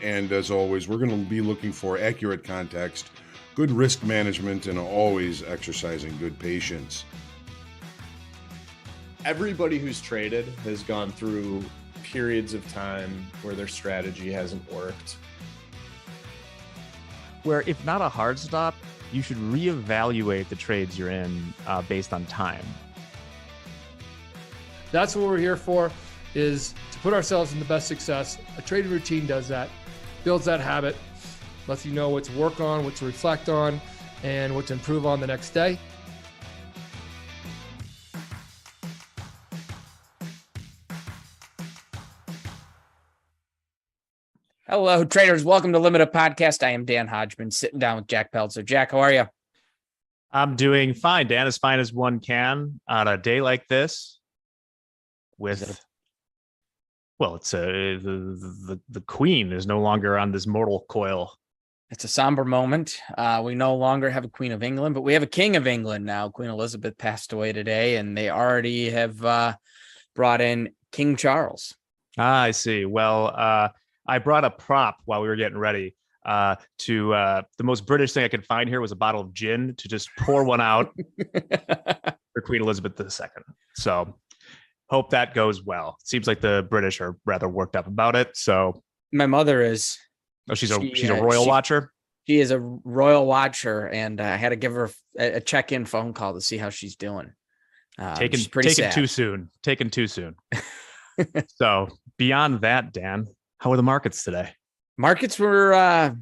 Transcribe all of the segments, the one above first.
And as always, we're going to be looking for accurate context, good risk management, and always exercising good patience. Everybody who's traded has gone through periods of time where their strategy hasn't worked. Where if not a hard stop, you should reevaluate the trades you're in based on time. That's what we're here for, is to put ourselves in the best success. A trading routine does that, builds that habit, lets you know what to work on, what to reflect on, and what to improve on the next day. Hello, traders. Welcome to Limited Podcast. I am Dan Hodgman, sitting down with Jack Peltzer. Jack, how are you? I'm doing fine, Dan, as fine as one can on a day like this. With, well, it's the queen is no longer on this mortal coil. It's a somber moment. We no longer have a Queen of England, but we have a King of England now. Queen Elizabeth passed away today, and they already have brought in King Charles. I see. Well, I brought a prop while we were getting ready. The most British thing I could find here was a bottle of gin to just pour one out for Queen Elizabeth II. So hope that goes well. Seems like the British are rather worked up about it. So my mother is. Oh, she's a royal watcher. She is a royal watcher, and I had to give her a check-in phone call to see how she's doing. Taken too soon. Taken too soon. So beyond that, Dan, how are the markets today? Markets were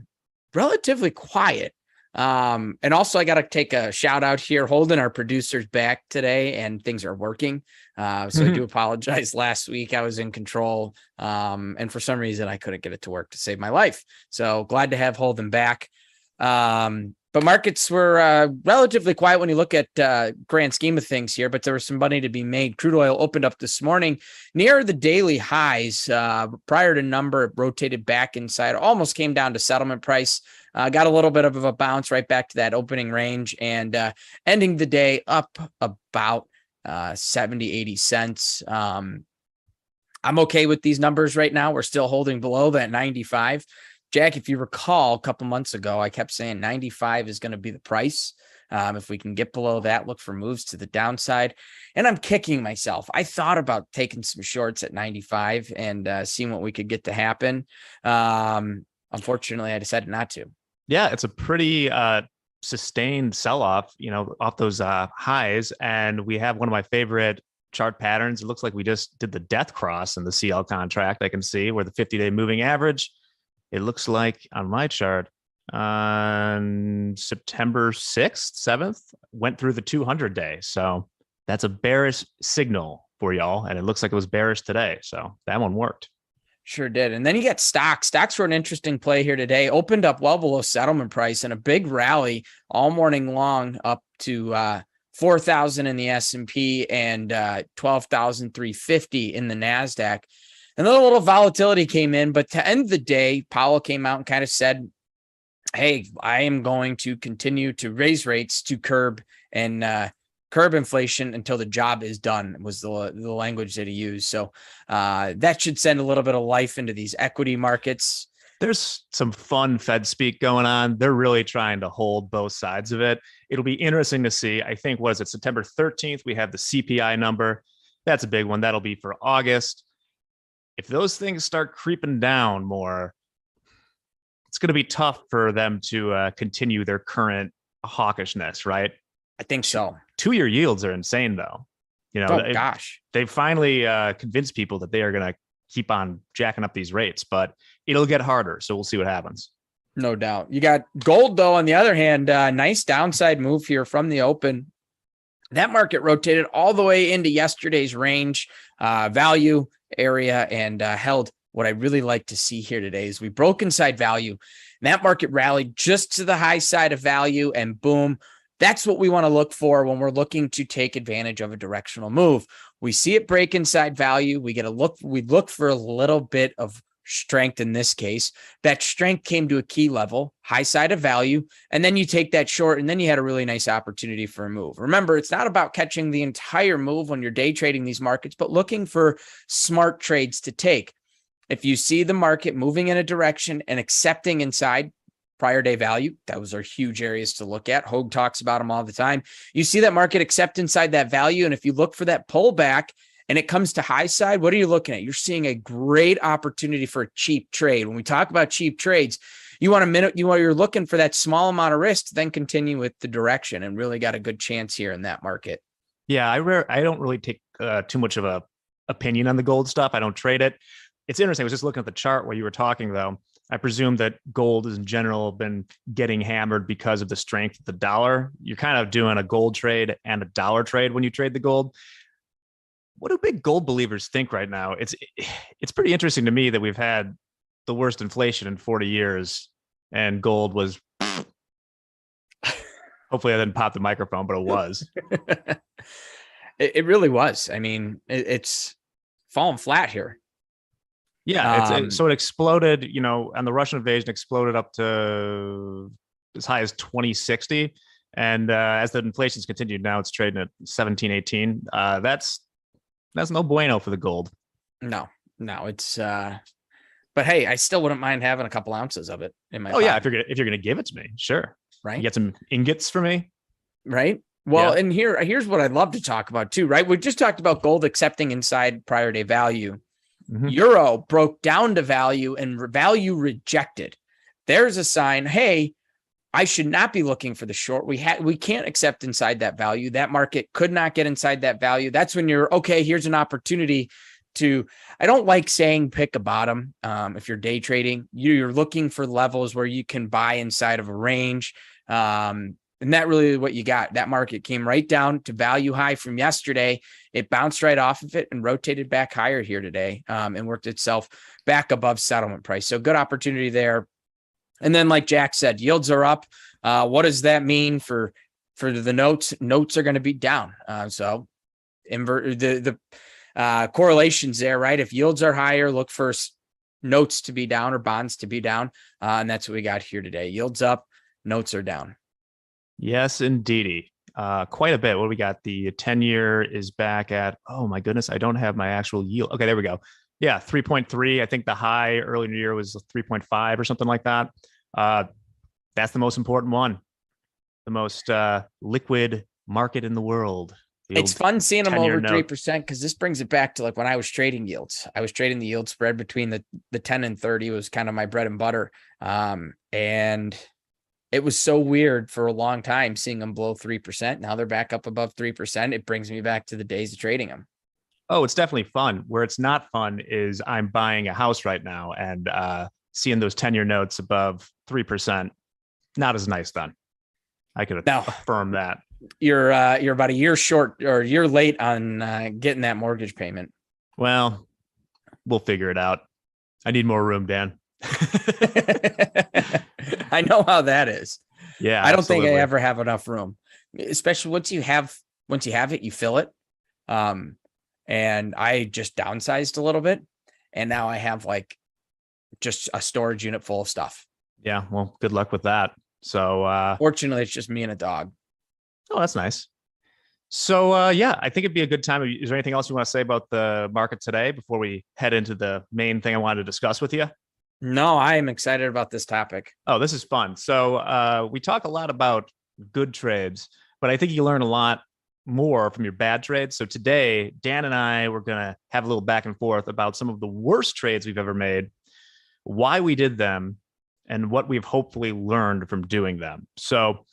relatively quiet. And also I got to take a shout out here. Holden, our producer's back today and things are working. I do apologize. Last week I was in control. And for some reason I couldn't get it to work to save my life. So glad to have Holden back. But markets were relatively quiet when you look at grand scheme of things here, but there was some money to be made. Crude oil opened up this morning near the daily highs. Prior to number, it rotated back inside, almost came down to settlement price. Got a little bit of a bounce right back to that opening range, and ending the day up about 70, 80 cents. I'm okay with these numbers right now. We're still holding below that 95. Jack, if you recall, a couple months ago, I kept saying 95 is going to be the price. If we can get below that, look for moves to the downside. And I'm kicking myself. I thought about taking some shorts at 95 and seeing what we could get to happen. Unfortunately, I decided not to. Yeah, it's a pretty sustained sell-off, off those highs. And we have one of my favorite chart patterns. It looks like we just did the death cross in the CL contract. I can see where the 50-day moving average. It looks like on my chart on September 6th, 7th, went through the 200-day. So that's a bearish signal for y'all. And it looks like it was bearish today. So that one worked. Sure did. And then you got stocks. Stocks were an interesting play here today. Opened up well below settlement price and a big rally all morning long up to 4,000 in the S&P and 12,350 in the NASDAQ. And then a little volatility came in, but to end the day, Powell came out and kind of said, hey, I am going to continue to raise rates to curb inflation until the job is done, was the language that he used. So that should send a little bit of life into these equity markets. There's some fun Fed speak going on. They're really trying to hold both sides of it. It'll be interesting to see. I think, what is it, September 13th, we have the CPI number. That's a big one. That'll be for August. If those things start creeping down more, it's going to be tough for them to continue their current hawkishness, right? I think so. 2-year yields are insane, though. They finally convinced people that they are going to keep on jacking up these rates, but it'll get harder. So we'll see what happens. No doubt. You got gold, though, on the other hand, nice downside move here from the open. That market rotated all the way into yesterday's range value area and held. What I really like to see here today is we broke inside value. That market rallied just to the high side of value, and boom, that's what we want to look for when we're looking to take advantage of a directional move. We see it break inside value. We look for a little bit of strength in this case. That strength came to a key level, high side of value, and then you take that short, and then you had a really nice opportunity for a move. Remember, it's not about catching the entire move when you're day trading these markets, but looking for smart trades to take. If you see the market moving in a direction and accepting inside prior day value, those are huge areas to look at. Hogue talks about them all the time. You see that market accept inside that value. And if you look for that pullback and it comes to high side, what are you looking at? You're seeing a great opportunity for a cheap trade. When we talk about cheap trades, you're looking for that small amount of risk to then continue with the direction, and really got a good chance here in that market. Yeah, I don't really take too much of a opinion on the gold stuff. I don't trade it. It's interesting. I was just looking at the chart while you were talking, though. I presume that gold has in general been getting hammered because of the strength of the dollar. You're kind of doing a gold trade and a dollar trade when you trade the gold. What do big gold believers think right now? It's pretty interesting to me that we've had the worst inflation in 40 years and gold was hopefully I didn't pop the microphone, but it was. It really was. I mean, it's falling flat here. Yeah. So it exploded, and the Russian invasion exploded up to as high as 2060. And as the inflation's continued, now it's trading at 17, 18. That's no bueno for the gold. No, it's but hey, I still wouldn't mind having a couple ounces of it in my pocket. Yeah, if you're gonna give it to me, sure. Right. You get some ingots for me. Right. Well, and here's what I'd love to talk about too, right? We just talked about gold accepting inside prior day value. Mm-hmm. Euro broke down to value and value rejected. There's a sign, hey, I should not be looking for the short. We can't accept inside that value. That market could not get inside that value. That's when you're okay. Here's an opportunity to, I don't like saying pick a bottom. If you're day trading, you're looking for levels where you can buy inside of a range. And that really is what you got. That market came right down to value high from yesterday. It bounced right off of it and rotated back higher here today, and worked itself back above settlement price. So good opportunity there. And then, like Jack said, yields are up. What does that mean for the notes? Notes are going to be down. So invert the correlations there, right? If yields are higher, look for notes to be down or bonds to be down. And that's what we got here today. Yields up, notes are down. Yes, indeedy. Quite a bit. What do we got? The 10-year is back at, oh my goodness, I don't have my actual yield. Okay, there we go. Yeah, 3.3. I think the high earlier in the year was 3.5 or something like that. That's the most important one. The most liquid market in the world. It's fun seeing them over 3% because this brings it back to like when I was trading yields. I was trading the yield spread between the 10 and 30 was kind of my bread and butter. And it was so weird for a long time seeing them below 3%. Now they're back up above 3%. It brings me back to the days of trading them. Oh, it's definitely fun. Where it's not fun is I'm buying a house right now and seeing those 10-year notes above 3%. Not as nice then. I could affirm that. You're about a year short or a year late on getting that mortgage payment. Well, we'll figure it out. I need more room, Dan. I know how that is. Yeah, I don't think I ever have enough room, especially once you have it, you fill it. And I just downsized a little bit, and now I have like just a storage unit full of stuff. Yeah, well, good luck with that. So fortunately, it's just me and a dog. Oh, that's nice. So yeah, I think it'd be a good time. Is there anything else you want to say about the market today before we head into the main thing I wanted to discuss with you? No, I am excited about this topic. Oh, this is fun. So we talk a lot about good trades, but I think you learn a lot more from your bad trades. So today, Dan and I were going to have a little back and forth about some of the worst trades we've ever made, why we did them, and what we've hopefully learned from doing them. So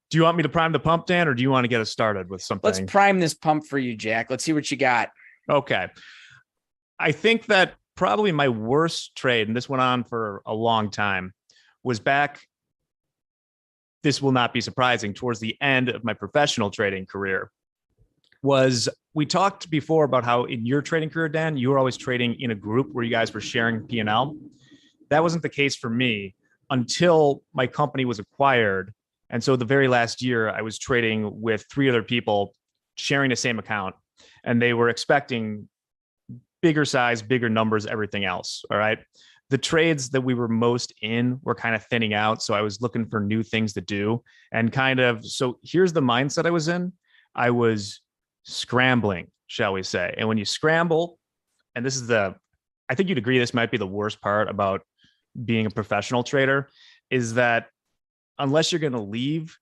do you want me to prime the pump, Dan, or do you want to get us started with something? Let's prime this pump for you, Jack. Let's see what you got. Okay. I think that probably my worst trade, and this went on for a long time, was back, this will not be surprising, towards the end of my professional trading career. We talked before about how in your trading career, Dan, you were always trading in a group where you guys were sharing P&L. That wasn't the case for me until my company was acquired. And so the very last year, I was trading with 3 other people sharing the same account, and they were expecting bigger size, bigger numbers, everything else. All right. The trades that we were most in were kind of thinning out. So I was looking for new things to do and so here's the mindset I was in. I was scrambling, shall we say. And when you scramble, and this is I I think you'd agree this might be the worst part about being a professional trader, is that unless you're going to leave,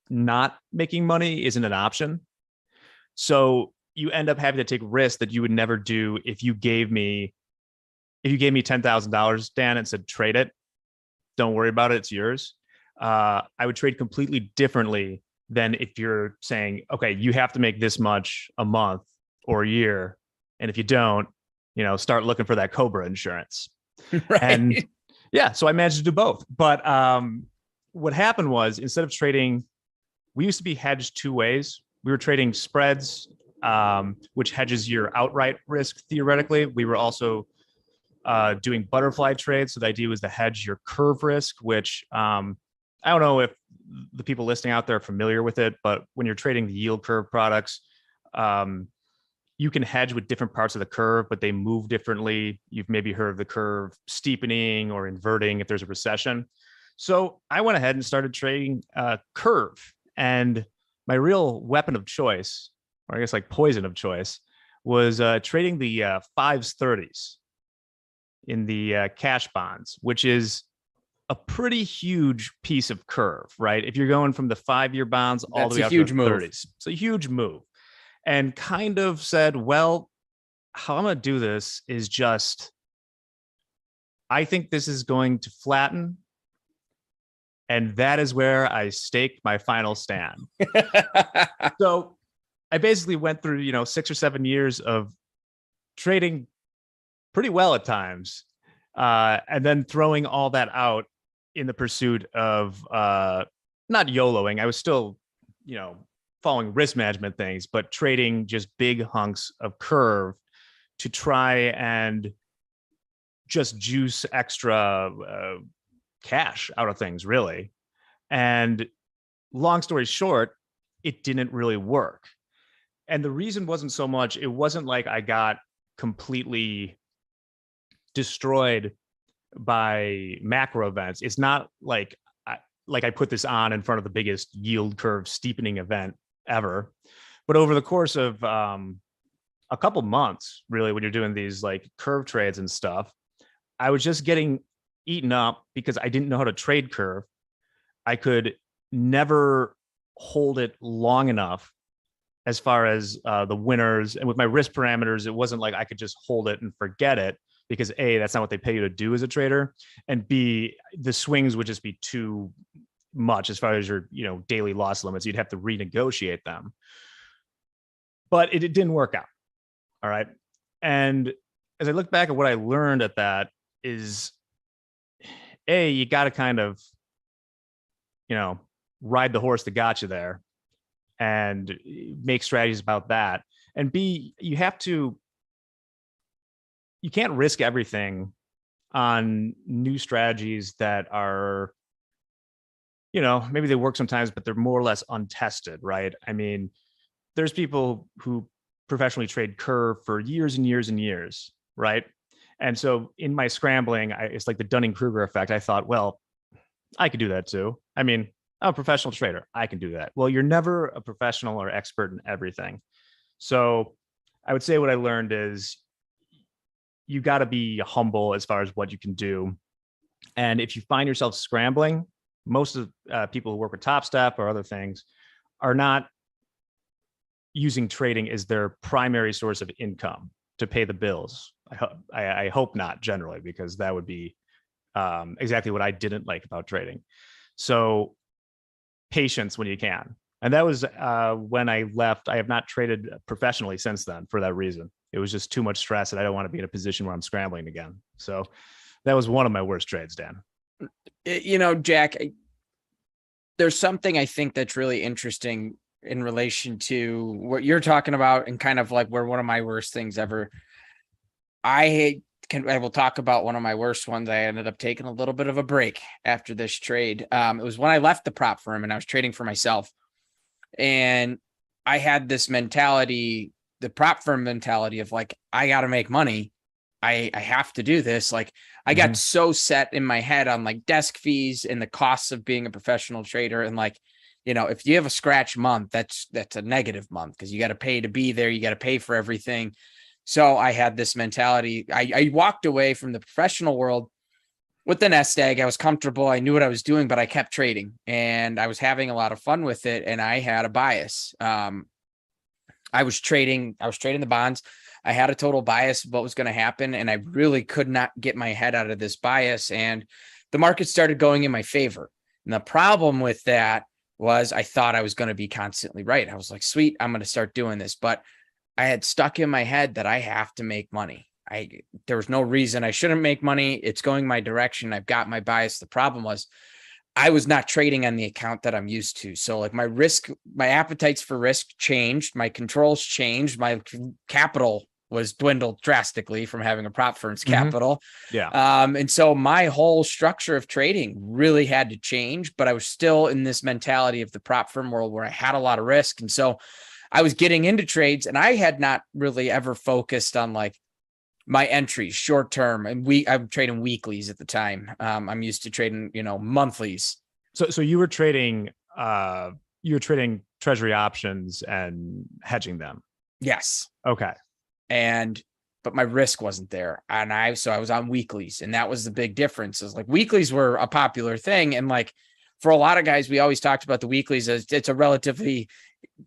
not making money isn't an option. So you end up having to take risks that you would never do if you gave me $10,000, Dan, and said, trade it. Don't worry about it. It's yours. I would trade completely differently than if you're saying, okay, you have to make this much a month or a year. And if you don't, start looking for that Cobra insurance. Right. And yeah, so I managed to do both. But what happened was, instead of trading, we used to be hedged two ways. We were trading spreads, which hedges your outright risk theoretically. We were also doing butterfly trades. So the idea was to hedge your curve risk, which I don't know if the people listening out there are familiar with it, but when you're trading the yield curve products, you can hedge with different parts of the curve, but they move differently. You've maybe heard of the curve steepening or inverting if there's a recession. So I went ahead and started trading curve. And my real weapon of choice, or I guess like poison of choice, was trading the 5s, 30s in the cash bonds, which is a pretty huge piece of curve, right? If you're going from the 5-year bonds all the way out to the 30s, it's a huge move. And kind of said, well, how I'm going to do this is just, I think this is going to flatten. And that is where I staked my final stand. So I basically went through, 6 or 7 years of trading pretty well at times, and then throwing all that out in the pursuit of not YOLOing. I was still, following risk management things, but trading just big hunks of curve to try and just juice extra cash out of things, really. And long story short, it didn't really work. And the reason wasn't so much, it wasn't like I got completely destroyed by macro events. It's not like I put this on in front of the biggest yield curve steepening event ever. But over the course of a couple months, really, when you're doing these like curve trades and stuff, I was just getting eaten up because I didn't know how to trade curve. I could never hold it long enough as far as the winners. And with my risk parameters, it wasn't like I could just hold it and forget it, because A, that's not what they pay you to do as a trader. And B, the swings would just be too much as far as your, daily loss limits. You'd have to renegotiate them. But it didn't work out. All right. And as I look back at what I learned at that is, A, you got to kind of, ride the horse that got you there and make strategies about that. And B, you can't risk everything on new strategies that are, maybe they work sometimes, but they're more or less untested, right? I mean, there's people who professionally trade curve for years and years and years, right? And so in my scrambling, it's like the Dunning-Kruger effect. I thought, well, I could do that too. I mean, I'm a professional trader. I can do that. Well, you're never a professional or expert in everything. So I would say what I learned is you got to be humble as far as what you can do. And if you find yourself scrambling, most of people who work with Top Step or other things are not using trading as their primary source of income to pay the bills. I hope not, generally, because that would be exactly what I didn't like about trading. So patience when you can. And that was when I left. I have not traded professionally since then for that reason. It was just too much stress, and I don't want to be in a position where I'm scrambling again. So that was one of my worst trades, Dan. Jack, there's something I think that's really interesting in relation to what you're talking about, and kind of like where one of my worst things ever. I will talk about one of my worst ones. I ended up taking a little bit of a break after this trade. It was when I left the prop firm and I was trading for myself. And I had this mentality, the prop firm mentality of like, I got to make money. I have to do this. Like I got so set in my head on like desk fees and the costs of being a professional trader. And like, if you have a scratch month, that's a negative month because you got to pay to be there. You got to pay for everything. So I had this mentality. I walked away from the professional world with the nest egg. I was comfortable. I knew what I was doing, but I kept trading and I was having a lot of fun with it. And I had a bias. I was trading the bonds. I had a total bias of what was going to happen. And I really could not get my head out of this bias. And the market started going in my favor. And the problem with that was I thought I was going to be constantly right. I was like, sweet, I'm going to start doing this. But I had stuck in my head that I have to make money. There was no reason I shouldn't make money. It's going my direction. I've got my bias. The problem was I was not trading on the account that I'm used to. So like my appetites for risk changed. My controls changed. My capital was dwindled drastically from having a prop firm's capital. Yeah. And so my whole structure of trading really had to change, but I was still in this mentality of the prop firm world where I had a lot of risk. And so I was getting into trades and I had not really ever focused on like my entries short term, and I'm trading weeklies at the time. I'm used to trading, monthlies. So you were trading treasury options and hedging them. Yes. Okay. But my risk wasn't there. And I was on weeklies, and that was the big difference. Is like weeklies were a popular thing. And like for a lot of guys, we always talked about the weeklies as it's a relatively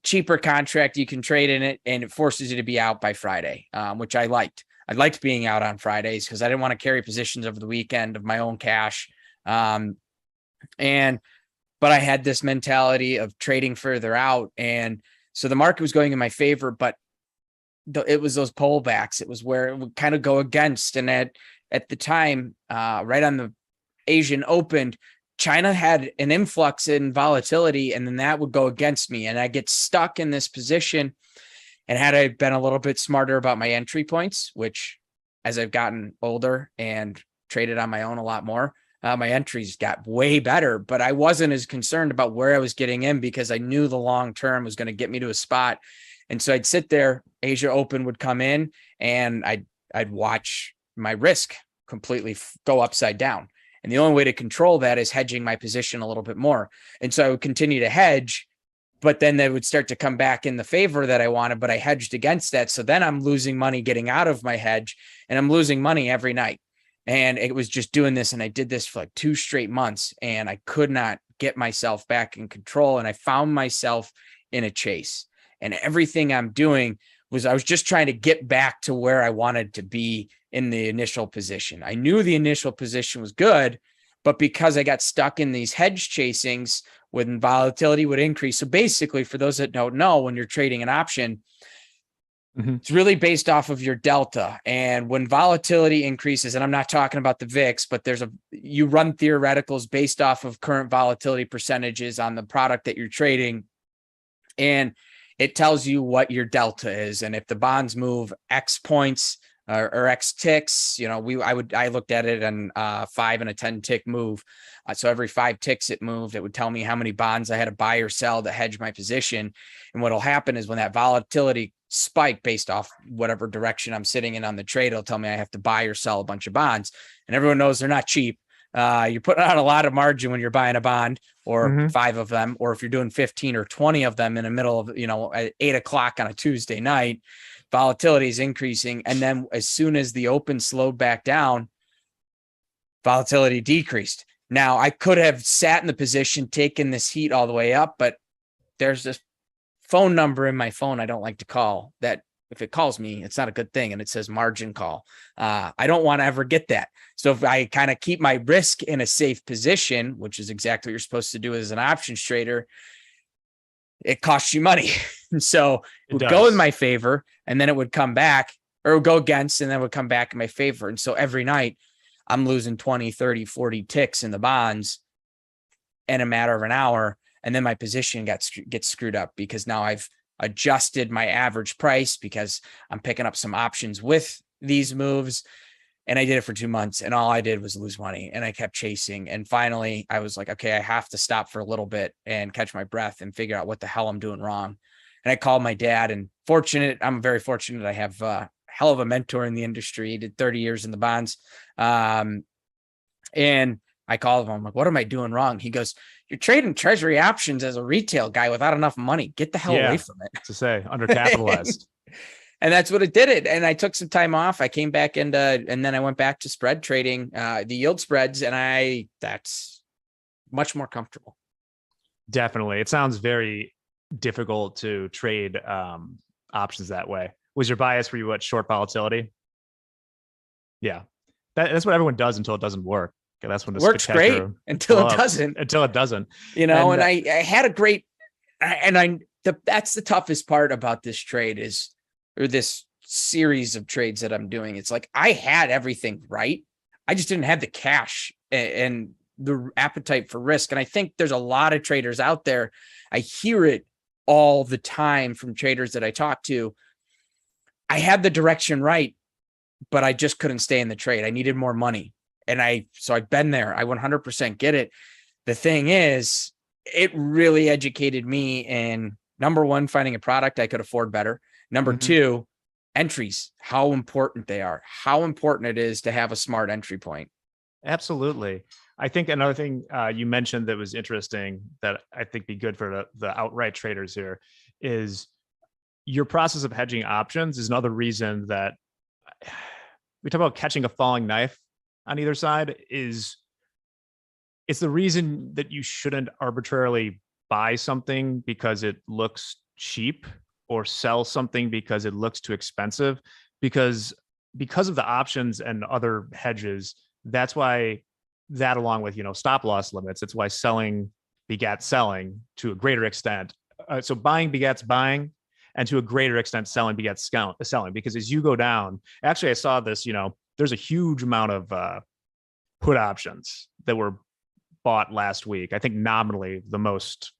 cheaper contract. You can trade in it and it forces you to be out by Friday, which I liked. I liked being out on Fridays because I didn't want to carry positions over the weekend of my own cash. But I had this mentality of trading further out. And so the market was going in my favor, but it was those pullbacks. It was where it would kind of go against. And at the time, right on the Asian opened, China had an influx in volatility, and then that would go against me. And I get stuck in this position. And had I been a little bit smarter about my entry points, which as I've gotten older and traded on my own a lot more, my entries got way better, but I wasn't as concerned about where I was getting in because I knew the long term was going to get me to a spot. And so I'd sit there, Asia Open would come in, and I'd watch my risk completely go upside down. And the only way to control that is hedging my position a little bit more. And so I would continue to hedge, but then they would start to come back in the favor that I wanted, but I hedged against that. So then I'm losing money getting out of my hedge, and I'm losing money every night. And it was just doing this. And I did this for like 2 straight months, and I could not get myself back in control. And I found myself in a chase, and everything I'm doing I was just trying to get back to where I wanted to be in the initial position. I knew the initial position was good, but because I got stuck in these hedge chasings, when volatility would increase. So basically, for those that don't know, when you're trading an option, it's really based off of your delta. And when volatility increases, and I'm not talking about the VIX, but you run theoreticals based off of current volatility percentages on the product that you're trading. And it tells you what your delta is. And if the bonds move X points or X ticks, I looked at it on 5 and a 10 tick move. So every 5 ticks it moved, it would tell me how many bonds I had to buy or sell to hedge my position. And what'll happen is when that volatility spike based off whatever direction I'm sitting in on the trade, it'll tell me I have to buy or sell a bunch of bonds. And everyone knows they're not cheap. You're putting on a lot of margin when you're buying a bond or 5 of them, or if you're doing 15 or 20 of them in the middle of, at 8 o'clock on a Tuesday night, volatility is increasing. And then as soon as the open slowed back down, volatility decreased. Now I could have sat in the position, taken this heat all the way up, but there's this phone number in my phone I don't like to call that if it calls me, it's not a good thing. And it says margin call. I don't want to ever get that. So if I kind of keep my risk in a safe position, which is exactly what you're supposed to do as an options trader, it costs you money. And so it would go in my favor, and then it would come back, or go against, and then it would come back in my favor. And so every night I'm losing 20, 30, 40 ticks in the bonds in a matter of an hour. And then my position gets screwed up because now I've adjusted my average price because I'm picking up some options with these moves. And I did it for 2 months, and all I did was lose money, and I kept chasing. And finally I was like, okay, I have to stop for a little bit and catch my breath and figure out what the hell I'm doing wrong. And I called my dad, and I'm very fortunate. I have a hell of a mentor in the industry. He did 30 years in the bonds. And I called him. I'm like, what am I doing wrong? He goes, you're trading treasury options as a retail guy without enough money. Get the hell away from it. To say undercapitalized. And that's what it did it. And I took some time off. I came back and then I went back to spread trading, the yield spreads. And that's much more comfortable. Definitely. It sounds very difficult to trade options that way. Was your bias for you what, short volatility? Yeah. That's what everyone does until it doesn't work. Okay, that's when the works great until it doesn't. Until it doesn't. And I had a great, that's the toughest part about this trade or this series of trades that I'm doing. It's like I had everything right. I just didn't have the cash and the appetite for risk. And I think there's a lot of traders out there. I hear it all the time from traders that I talk to. I had the direction right, but I just couldn't stay in the trade. I needed more money. And so I've been there. I 100% get it. The thing is, it really educated me in number one, finding a product I could afford better. Number two, entries, how important they are, how important it is to have a smart entry point. Absolutely. I think another thing you mentioned that was interesting that I think be good for the outright traders here is your process of hedging options is another reason that we talk about catching a falling knife on either side it's the reason that you shouldn't arbitrarily buy something because it looks cheap or sell something because it looks too expensive because of the options and other hedges. That's why that along with, stop loss limits, it's why selling begats selling to a greater extent. So buying begats buying, and to a greater extent, selling begets selling, because as you go down, actually, I saw this, there's a huge amount of put options that were bought last week. I think nominally the most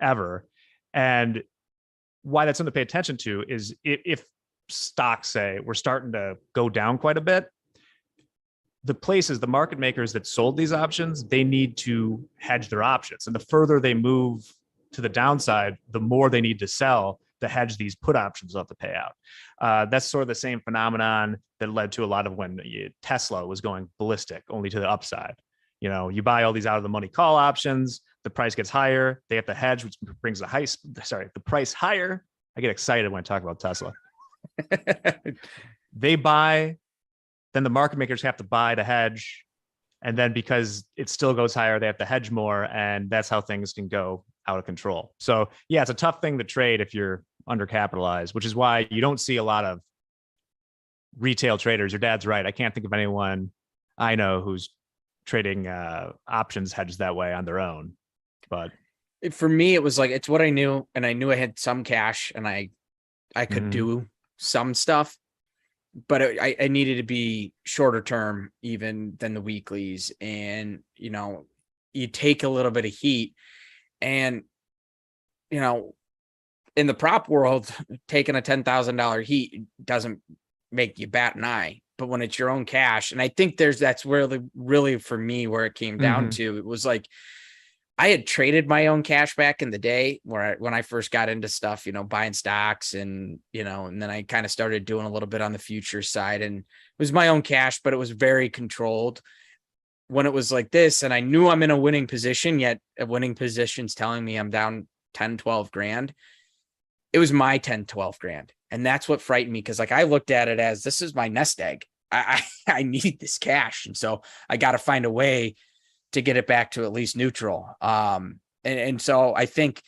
ever. And why that's something to pay attention to is if stocks, say, were starting to go down quite a bit, the market makers that sold these options, they need to hedge their options. And the further they move to the downside, the more they need to sell to hedge these put options off the payout. That's sort of the same phenomenon that led to a lot of when Tesla was going ballistic, only to the upside. You buy all these out of the money call options, the price gets higher, they have to hedge, which brings the price higher. I get excited when I talk about Tesla. They buy, then the market makers have to buy to hedge. And then because it still goes higher, they have to hedge more. And that's how things can go out of control. So yeah, it's a tough thing to trade if you're undercapitalized, which is why you don't see a lot of retail traders. Your dad's right. I can't think of anyone I know who's trading options hedged that way on their own. But for me, it was like, it's what I knew. And I knew I had some cash and I could do some stuff, but I needed to be shorter term even than the weeklies. And, you take a little bit of heat and, in the prop world, taking a $10,000 heat doesn't make you bat an eye, but when it's your own cash, and I think that's really for me where it came down to, it was like, I had traded my own cash back in the day when I first got into stuff, buying stocks and then I kind of started doing a little bit on the future side, and it was my own cash, but it was very controlled. When it was like this, and I knew I'm in a winning position, yet a winning position's telling me I'm down 10, 12 grand. It was my 10, 12 grand. And that's what frightened me. Because I looked at it as, this is my nest egg. I need this cash. And so I got to find a way to get it back to at least neutral. And so I think,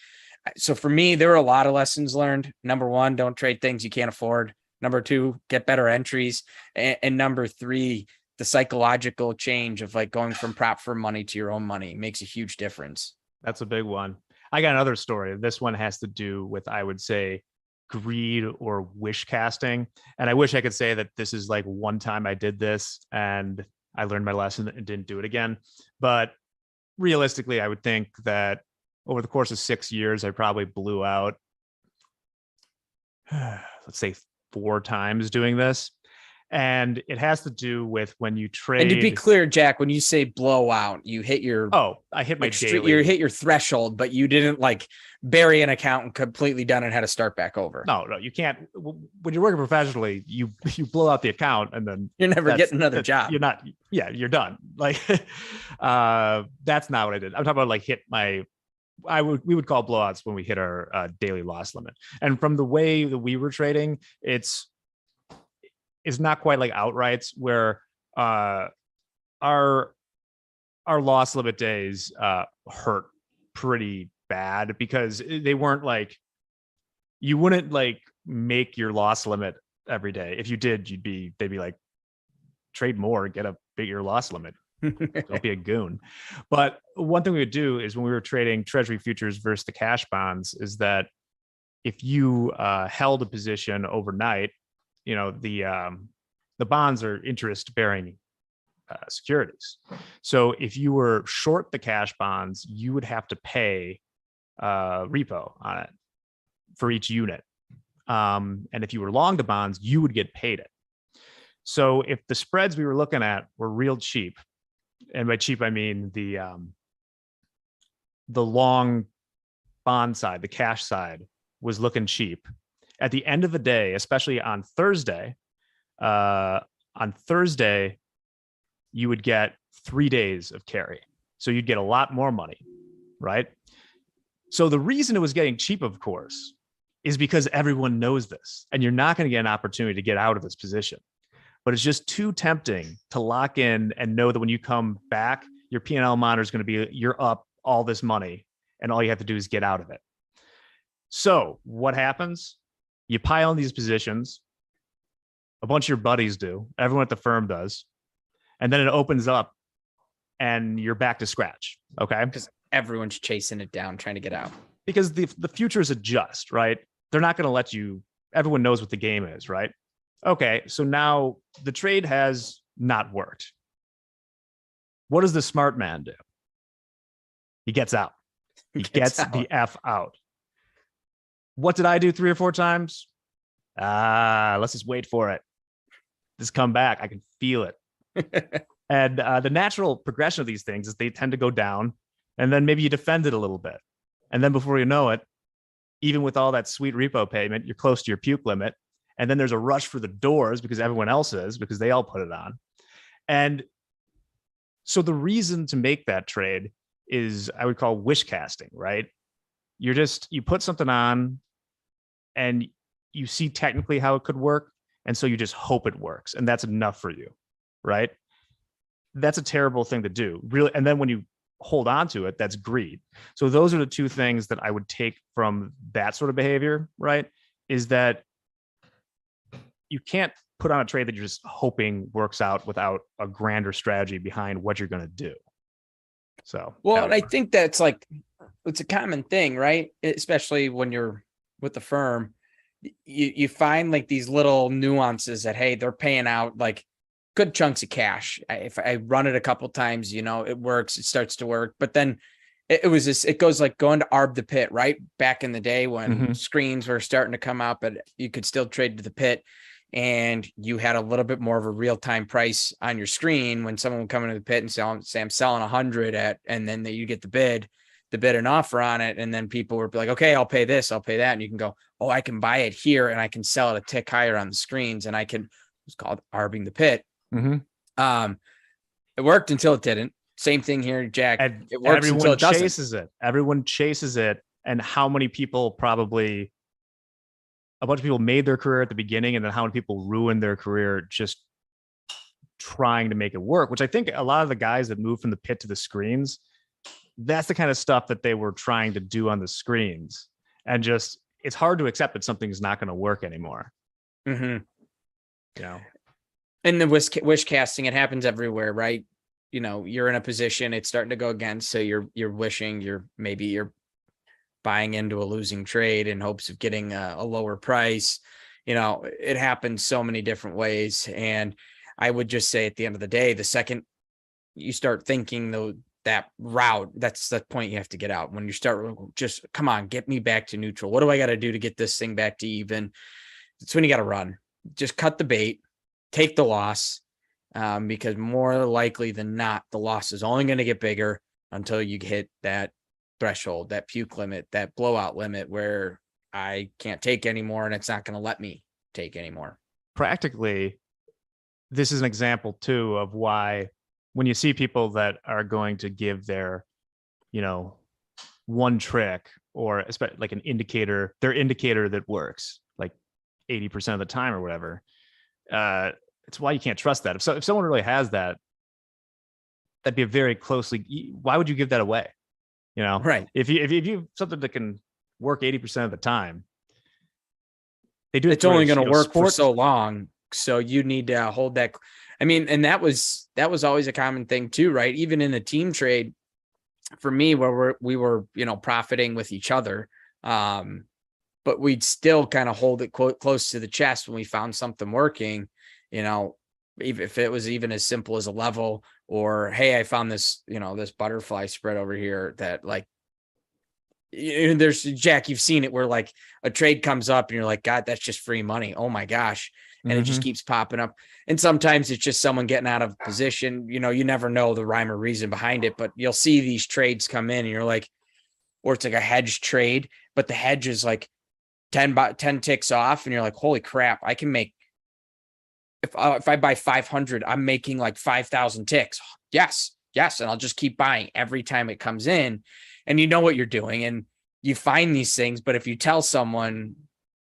so for me, there were a lot of lessons learned. Number one, don't trade things you can't afford. Number two, get better entries. And number three, the psychological change of going from prop firm money to your own money makes a huge difference. That's a big one. I got another story. This one has to do with, I would say, greed or wish casting. And I wish I could say that this is one time I did this and I learned my lesson and didn't do it again. But realistically, I would think that over the course of 6 years, I probably blew out, let's say 4 times doing this. And it has to do with when you trade. And to be clear, Jack, when you say blowout, you hit your I hit my daily. You hit your threshold, but you didn't bury an account and completely done and had to start back over. No, you can't. When you're working professionally, you blow out the account and then you're never getting another job. You're not. Yeah, you're done. That's not what I did. I'm talking about hit my we would call blowouts when we hit our daily loss limit. And from the way that we were trading, it's not quite like outrights where our loss limit days hurt pretty bad, because they weren't like, you wouldn't like make your loss limit every day. If you did, they'd be like, trade more, get a bigger loss limit. Don't be a goon. But one thing we would do is when we were trading treasury futures versus the cash bonds is that if you held a position overnight, you know, the bonds are interest bearing securities. So if you were short the cash bonds, you would have to pay repo on it for each unit. And if you were long the bonds, you would get paid it. So if the spreads we were looking at were real cheap, and by cheap I mean the long bond side, the cash side was looking cheap, at the end of the day, especially on Thursday, you would get 3 days of carry. So you'd get a lot more money, right? So the reason it was getting cheap, of course, is because everyone knows this, and you're not going to get an opportunity to get out of this position. But it's just too tempting to lock in and know that when you come back, your P&L monitor is going to be, you're up all this money, and all you have to do is get out of it. So what happens? You pile in these positions. A bunch of your buddies do. Everyone at the firm does. And then it opens up and you're back to scratch. Okay. Because everyone's chasing it down, trying to get out. Because the futures adjust, right? They're not going to let you, everyone knows what the game is, right? Okay. So now the trade has not worked. What does the smart man do? He gets out. He gets the F out. What did I do 3 or 4 times? Let's just wait for it. Just come back. I can feel it. And the natural progression of these things is they tend to go down, and then maybe you defend it a little bit. And then before you know it, even with all that sweet repo payment, you're close to your puke limit. And then there's a rush for the doors because everyone else is, because they all put it on. And so the reason to make that trade is, I would call wish casting, right? You put something on and you see technically how it could work. And so you just hope it works. And that's enough for you, right? That's a terrible thing to do, really. And then when you hold on to it, that's greed. So those are the 2 things that I would take from that sort of behavior, right? Is that you can't put on a trade that you're just hoping works out without a grander strategy behind what you're going to do. So, well, and I think that's like, it's a common thing, right? Especially when you're with the firm, you find like these little nuances that, hey, they're paying out like good chunks of cash. If I run it a couple of times, you know, it works, it starts to work. But then it goes like going to arb the pit, right? Back in the day when screens were starting to come out, but you could still trade to the pit, and you had a little bit more of a real-time price on your screen when someone would come into the pit and say I'm selling 100 at, and then you get the bid and offer on it. And then people were like, okay, I'll pay this, I'll pay that. And you can go, oh, I can buy it here and I can sell it a tick higher on the screens. And it's called arbing the pit. It worked until it didn't. Same thing here, Jack. And it works until it doesn't. Everyone chases it. And how many people a bunch of people made their career at the beginning, and then how many people ruined their career just trying to make it work, which I think a lot of the guys that moved from the pit to the screens, that's the kind of stuff that they were trying to do on the screens. And just, it's hard to accept that something is not going to work anymore. You know, and the wish casting, it happens everywhere, right? You know, you're in a position, it's starting to go against. So you're wishing, you're buying into a losing trade in hopes of getting a lower price. You know, it happens so many different ways. And I would just say at the end of the day, the second you start thinking that route, that's the point you have to get out. When you start just, come on, get me back to neutral. What do I got to do to get this thing back to even? That's when you got to run. Just cut the bait, take the loss, because more likely than not, the loss is only going to get bigger until you hit that threshold, that puke limit, that blowout limit where I can't take anymore and it's not going to let me take anymore. Practically, this is an example too of why when you see people that are going to give their, you know, one trick or especially like an indicator, their indicator that works like 80% of the time or whatever. It's why you can't trust that. If someone really has that, that'd be a very closely, why would you give that away? You know, Right. If you have something that can work 80% of the time, they do. It's only going to work for sports. so long. So you need to hold that. I mean, and that was always a common thing too, right? Even in a team trade for me, where we were, profiting with each other. But we'd still kind of hold it close to the chest when we found something working, even if it was even as simple as a level or, hey, I found this, this butterfly spread over here that like, there's Jack, you've seen it where like a trade comes up and you're like, God, that's just free money. Oh my gosh. And it just keeps popping up. And sometimes it's just someone getting out of position. You never know the rhyme or reason behind it, but you'll see these trades come in and you're like, or it's like a hedge trade, but the hedge is like 10 ticks off. And you're like, holy crap, I can make, if I buy 500, I'm making like 5,000 ticks. Yes. And I'll just keep buying every time it comes in. And you know what you're doing and you find these things. But if you tell someone,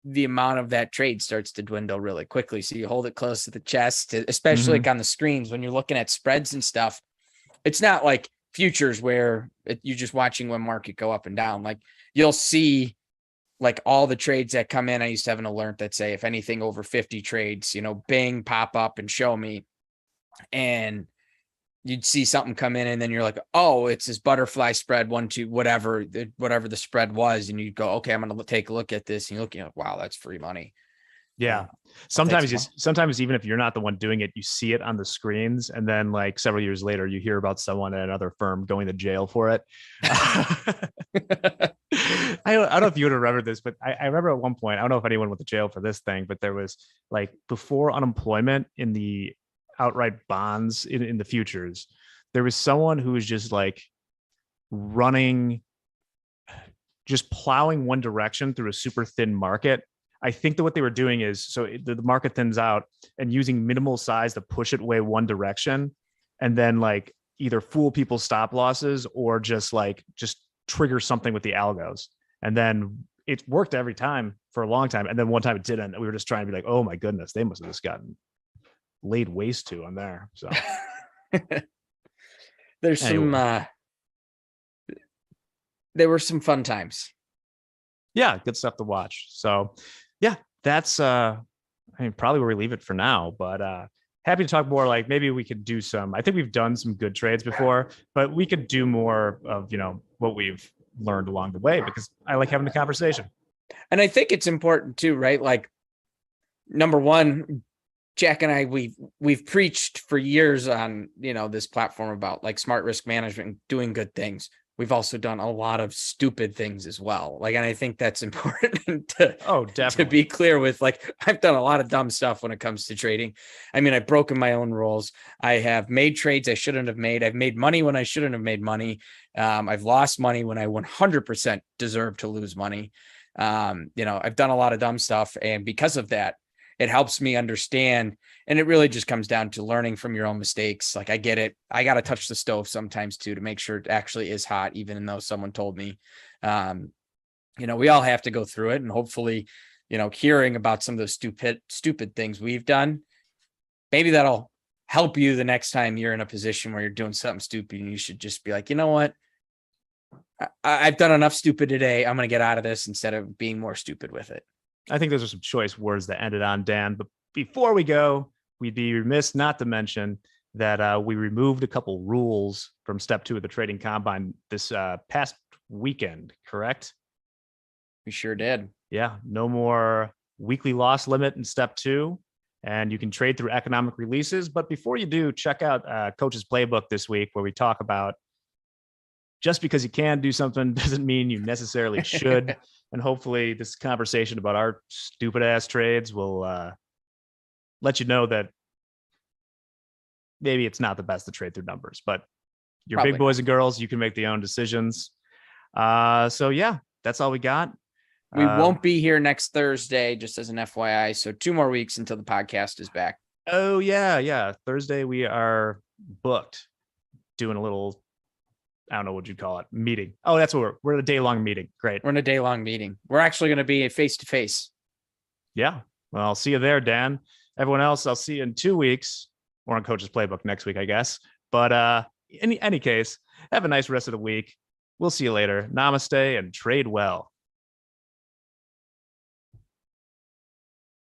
the amount of that trade starts to dwindle really quickly. So you hold it close to the chest, especially like on the screens when you're looking at spreads and stuff. It's not like futures where you're just watching one market go up and down. Like you'll see like all the trades that come in. I used to have an alert that say, if anything over 50 trades, bing, pop up and show me. And you'd see something come in and then you're like, oh, it's this butterfly spread 1, 2, whatever the spread was. And you go, okay, I'm going to take a look at this. And you look, wow, that's free money. Yeah. Sometimes even if you're not the one doing it, you see it on the screens. And then like several years later, you hear about someone at another firm going to jail for it. I don't know if you would remember this, but I remember at one point, I don't know if anyone went to jail for this thing, but there was like before unemployment in the outright bonds in the futures, there was someone who was just like just plowing one direction through a super thin market. I think that what they were doing is, so the market thins out and using minimal size to push it way one direction and then like either fool people's stop losses or just trigger something with the algos. And then it worked every time for a long time. And then one time it didn't. We were just trying to be like, oh my goodness, they must have just gotten laid waste to on there. So there's there were some fun times. Yeah, good stuff to watch. So yeah, that's probably where we leave it for now, but happy to talk more. Like maybe we could do I think we've done some good trades before, but we could do more of what we've learned along the way, because I like having the conversation. And I think it's important too, right? Like number one, Jack and I, we've preached for years on, this platform about like smart risk management and doing good things. We've also done a lot of stupid things as well. Like, and I think that's important to be clear with. Like, I've done a lot of dumb stuff when it comes to trading. I mean, I've broken my own rules. I have made trades I shouldn't have made. I've made money when I shouldn't have made money. I've lost money when I 100% deserve to lose money. I've done a lot of dumb stuff. And because of that, it helps me understand. And it really just comes down to learning from your own mistakes. Like I get it. I got to touch the stove sometimes too, to make sure it actually is hot, even though someone told me. We all have to go through it, and hopefully, hearing about some of those stupid things we've done, maybe that'll help you the next time you're in a position where you're doing something stupid and you should just be like, you know what? I've done enough stupid today. I'm going to get out of this instead of being more stupid with it. I think those are some choice words that ended on, Dan. But before we go, we'd be remiss not to mention that we removed a couple rules from step 2 of the trading combine this past weekend, correct? We sure did. Yeah. No more weekly loss limit in step 2. And you can trade through economic releases. But before you do, check out Coach's Playbook this week, where we talk about just because you can do something doesn't mean you necessarily should. And hopefully this conversation about our stupid ass trades will let you know that maybe it's not the best to trade through numbers, but you're Probably big boys and girls. You can make the own decisions. So yeah, that's all we got. We won't be here next Thursday, just as an FYI. So 2 more weeks until the podcast is back. Oh yeah. Yeah. Thursday we are booked doing a little I don't know what you'd call it, meeting. Oh, that's what we're at a day-long meeting. Great. We're in a day-long meeting. We're actually going to be face-to-face. Yeah. Well, I'll see you there, Dan. Everyone else, I'll see you in 2 weeks or on Coach's Playbook next week, I guess. But in any case, have a nice rest of the week. We'll see you later. Namaste and trade well.